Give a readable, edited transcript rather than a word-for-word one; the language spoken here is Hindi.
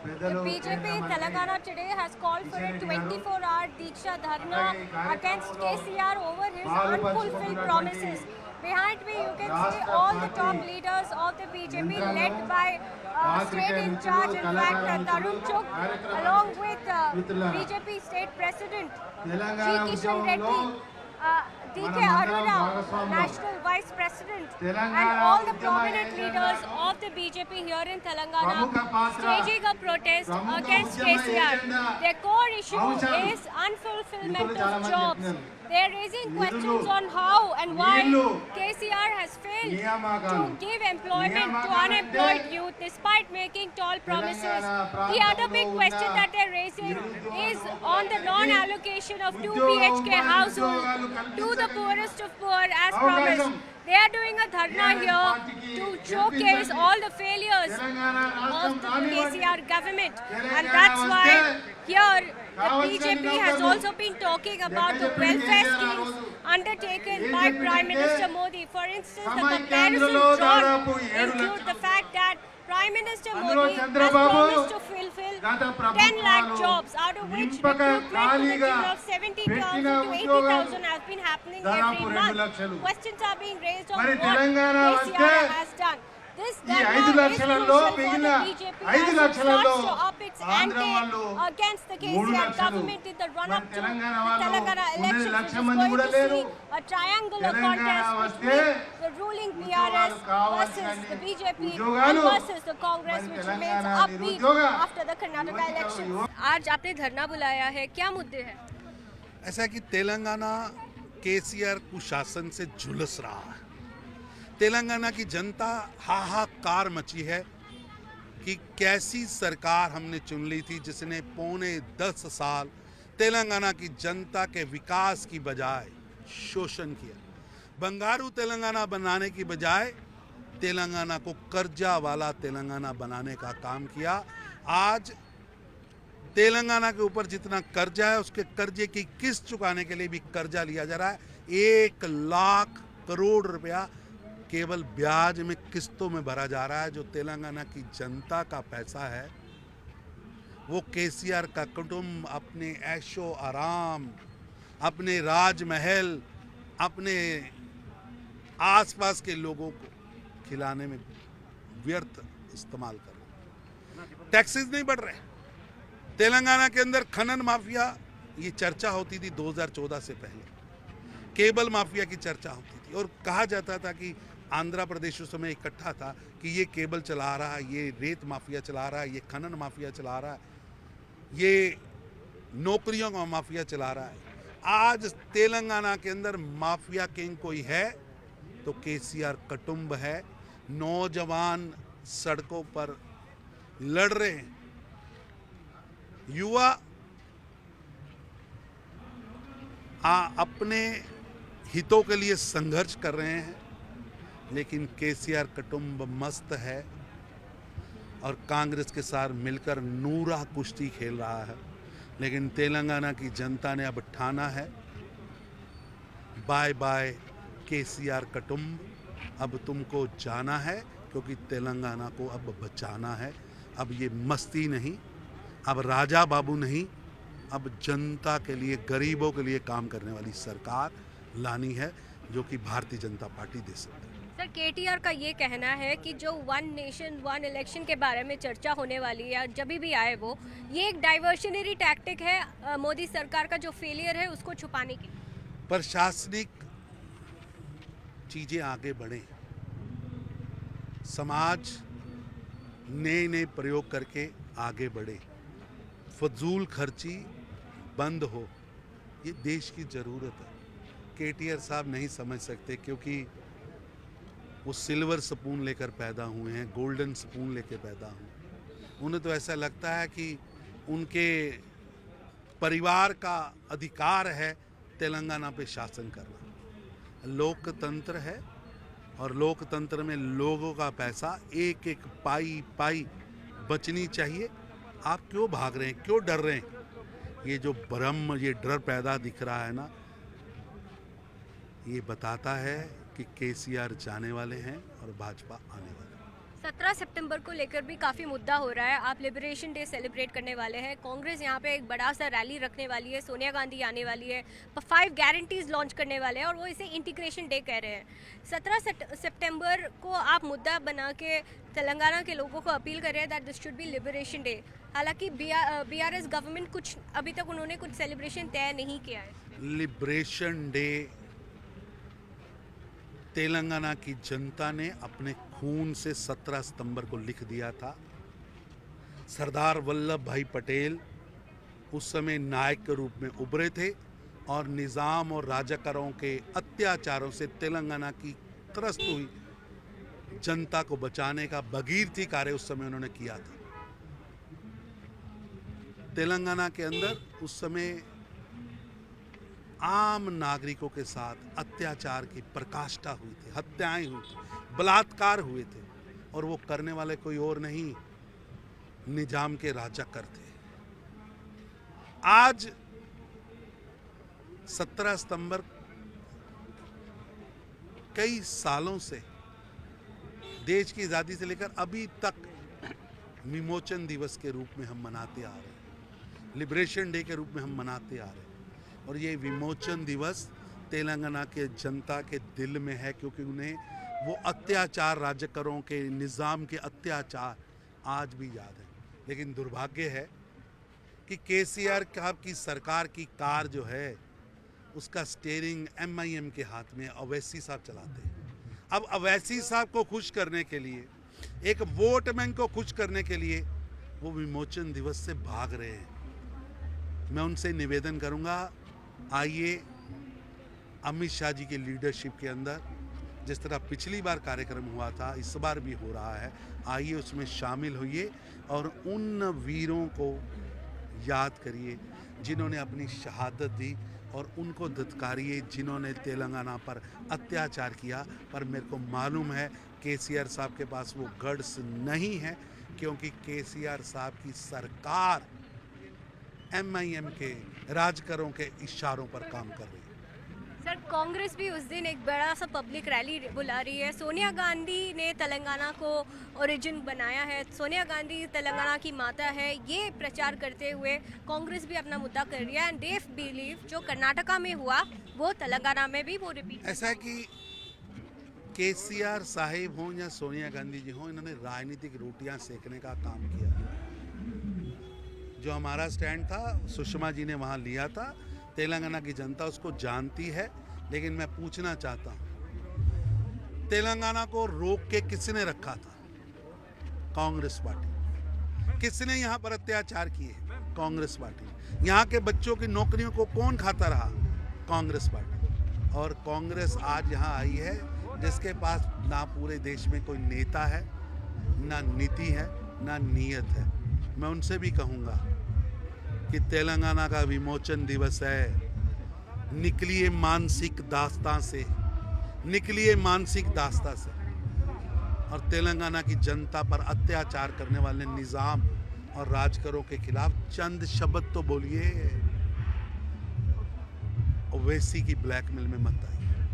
The BJP Telangana today has called for a 24-hour Diksha Dharna against KCR over his unfulfilled promises. Behind me you can see all the top leaders of the BJP led by state in charge, in fact Tarun Chugh, along with BJP state president G. Kishan Reddy, DK Aruna, National Vice President, and all the prominent leaders of the BJP here in Telangana staging a protest against KCR. Their core issue is unfulfillment of jobs. They are raising questions on how and why KCR has failed to give employment to unemployed youth despite making tall promises. The other big question that they are raising is on the non-allocation of 2 BHK households to the poorest of poor as promised. They are doing a dharna here to showcase all the failures of the KCR government, and that's why here the BJP has also been talking about the welfare schemes undertaken by Prime Minister Modi. For instance, the comparison drawn include the fact that Prime Minister Modi has promised to fulfill 10 lakh jobs, out of which recruitment to the tune of 70,000 to 80,000 has been happening every month. Questions are being raised on what KCR has done. This dharna is crucial for the BJP as it starts to up its ante against the KCR government in the run-up to the Telangana elections, which is going to see a triangular contest between the ruling PRS versus the BJP and versus the Congress, which remains upbeat after the Karnataka elections. आज आपने धरना बुलाया है, क्या मुद्दे हैं? ऐसा है कि तेलंगाना केसीआर कुशासन से झुलस रहा है। तेलंगाना की जनता हाहाकार मची है कि कैसी सरकार हमने चुन ली थी जिसने पौने 10 साल तेलंगाना की जनता के विकास की बजाय शोषण किया। बंगारू तेलंगाना बनाने की बजाय तेलंगाना को कर्जा वाला तेलंगाना बनाने का काम किया। आज तेलंगाना के ऊपर जितना कर्जा है उसके कर्जे की किस्त चुकाने के लिए भी कर्जा लिया जा रहा है। 1 लाख करोड़ रुपया केवल ब्याज में किस्तों में भरा जा रहा है। जो तेलंगाना की जनता का पैसा है वो केसीआर का कुटुंब अपने ऐशो आराम, अपने राजमहल, अपने आसपास के लोगों को खिलाने में व्यर्थ इस्तेमाल कर रहे। टैक्सेस नहीं बढ़ रहे। तेलंगाना के अंदर खनन माफिया, ये चर्चा होती थी 2014 से पहले, केबल माफिया की चर्चा होती थी और कहा जाता था कि आंध्र प्रदेश उस समय इकट्ठा था कि ये केबल चला रहा है, ये रेत माफिया चला रहा है, ये खनन माफिया चला रहा है, ये नौकरियों का माफिया चला रहा है। आज तेलंगाना के अंदर माफिया किंग कोई है तो केसीआर कुटुंब है। नौजवान सड़कों पर लड़ रहे हैं, युवा अपने हितों के लिए संघर्ष कर रहे हैं, लेकिन केसीआर कुटुंब मस्त है और कांग्रेस के साथ मिलकर नूरा कुश्ती खेल रहा है। लेकिन तेलंगाना की जनता ने अब ठाना है, बाय बाय केसीआर कुटुंब, अब तुमको जाना है, क्योंकि तेलंगाना को अब बचाना है। अब ये मस्ती नहीं, अब राजा बाबू नहीं, अब जनता के लिए, गरीबों के लिए काम करने वाली सरकार लानी है, जो कि भारतीय जनता पार्टी दे सकती है। सर, केटीआर का ये कहना है कि जो 1 नेशन 1 इलेक्शन के बारे में चर्चा होने वाली है, जब भी आए वो, ये एक डाइवर्शनरी टैक्टिक है मोदी सरकार का, जो फेलियर है उसको छुपाने की। प्रशासनिक चीजें आगे बढ़े, समाज नए नए प्रयोग करके आगे बढ़े, फजूल खर्ची बंद हो, ये देश की ज़रूरत है। केटीआर साहब नहीं समझ सकते क्योंकि वो सिल्वर स्पून लेकर पैदा हुए हैं, गोल्डन स्पून लेकर पैदा हुए। उन्हें तो ऐसा लगता है कि उनके परिवार का अधिकार है तेलंगाना पे शासन करना। लोकतंत्र है और लोकतंत्र में लोगों का पैसा एक एक पाई पाई बचनी चाहिए। आप क्यों भाग रहे हैं, क्यों डर रहे हैं? ये जो भ्रम, ये डर पैदा दिख रहा है ना, ये बताता है कि केसीआर जाने वाले हैं और भाजपा आने वाले हैं। 17 सितंबर को लेकर भी काफ़ी मुद्दा हो रहा है। आप लिबरेशन डे सेलिब्रेट करने वाले हैं। कांग्रेस यहाँ पे एक बड़ा सा रैली रखने वाली है। सोनिया गांधी आने वाली है। 5 गारंटीज लॉन्च करने वाले हैं और वो इसे इंटीग्रेशन डे कह रहे हैं। 17 सितंबर को आप मुद्दा बना के तेलंगाना के लोगों को अपील कर रहे हैं that this should be liberation day. हालांकि BRS गवर्नमेंट अभी तक उन्होंने कुछ सेलिब्रेशन तय नहीं किया है। लिबरेशन डे तेलंगाना की जनता ने अपने खून से 17 सितंबर को लिख दिया था। सरदार वल्लभ भाई पटेल उस समय नायक के रूप में उभरे थे और निज़ाम और राजाकारों के अत्याचारों से तेलंगाना की त्रस्त हुई जनता को बचाने का भगीरथी कार्य उस समय उन्होंने किया था। तेलंगाना के अंदर उस समय आम नागरिकों के साथ अत्याचार की प्रकाष्ठा हुई थी, हत्याएं हुई थी, बलात्कार हुए थे और वो करने वाले कोई और नहीं, निजाम के राजाकर थे। आज 17 सितंबर कई सालों से देश की आज़ादी से लेकर अभी तक विमोचन दिवस के रूप में हम मनाते आ रहे हैं, लिबरेशन डे के रूप में हम मनाते आ रहे हैं। और ये विमोचन दिवस तेलंगाना के जनता के दिल में है, क्योंकि उन्हें वो अत्याचार, राजकरों के निज़ाम के अत्याचार आज भी याद है। लेकिन दुर्भाग्य है कि केसीआर की सरकार की कार जो है उसका स्टीयरिंग MIM के हाथ में अवैसी साहब चलाते हैं। अब अवैसी साहब को खुश करने के लिए, एक वोट बैंक को खुश करने के लिए वो विमोचन दिवस से भाग रहे हैं। मैं उनसे निवेदन करूंगा, आइए अमित शाह जी की लीडरशिप के अंदर जिस तरह पिछली बार कार्यक्रम हुआ था, इस बार भी हो रहा है, आइए उसमें शामिल होइए और उन वीरों को याद करिए जिन्होंने अपनी शहादत दी और उनको धिक्कारिए जिन्होंने तेलंगाना पर अत्याचार किया। पर मेरे को मालूम है केसीआर साहब के पास वो गट्स नहीं है, क्योंकि केसीआर साहब की सरकार MIM के राजकरों के इशारों पर काम कर रही है। सर, कांग्रेस भी उस दिन एक बड़ा सा पब्लिक रैली बुला रही है। सोनिया गांधी ने तेलंगाना को ओरिजिन बनाया है, सोनिया गांधी तेलंगाना की माता है, ये प्रचार करते हुए कांग्रेस भी अपना मुद्दा कर रही है। एंड दे बिलीव जो कर्नाटका में हुआ वो तेलंगाना में भी वो रिपीट। ऐसा है कि केसीआर साहिब हों या सोनिया गांधी जी हों, इन्होंने राजनीतिक रोटियां सेकने का काम किया। जो हमारा स्टैंड था सुषमा जी ने वहाँ लिया था, तेलंगाना की जनता उसको जानती है। लेकिन मैं पूछना चाहता हूँ, तेलंगाना को रोक के किसने रखा था? कांग्रेस पार्टी। किसने यहाँ पर अत्याचार किए? कांग्रेस पार्टी। यहाँ के बच्चों की नौकरियों को कौन खाता रहा? कांग्रेस पार्टी। और कांग्रेस आज यहाँ आई है जिसके पास ना पूरे देश में कोई नेता है, ना नीति है, ना नीयत है। मैं उनसे भी कहूँगा कि तेलंगाना का विमोचन दिवस है, निकलिए मानसिक दास्तां से, निकलिए मानसिक दास्तां से और तेलंगाना की जनता पर अत्याचार करने वाले निज़ाम और राजकरों के खिलाफ चंद शब्द तो बोलिए। ओवैसी की ब्लैकमेल में मत आइए।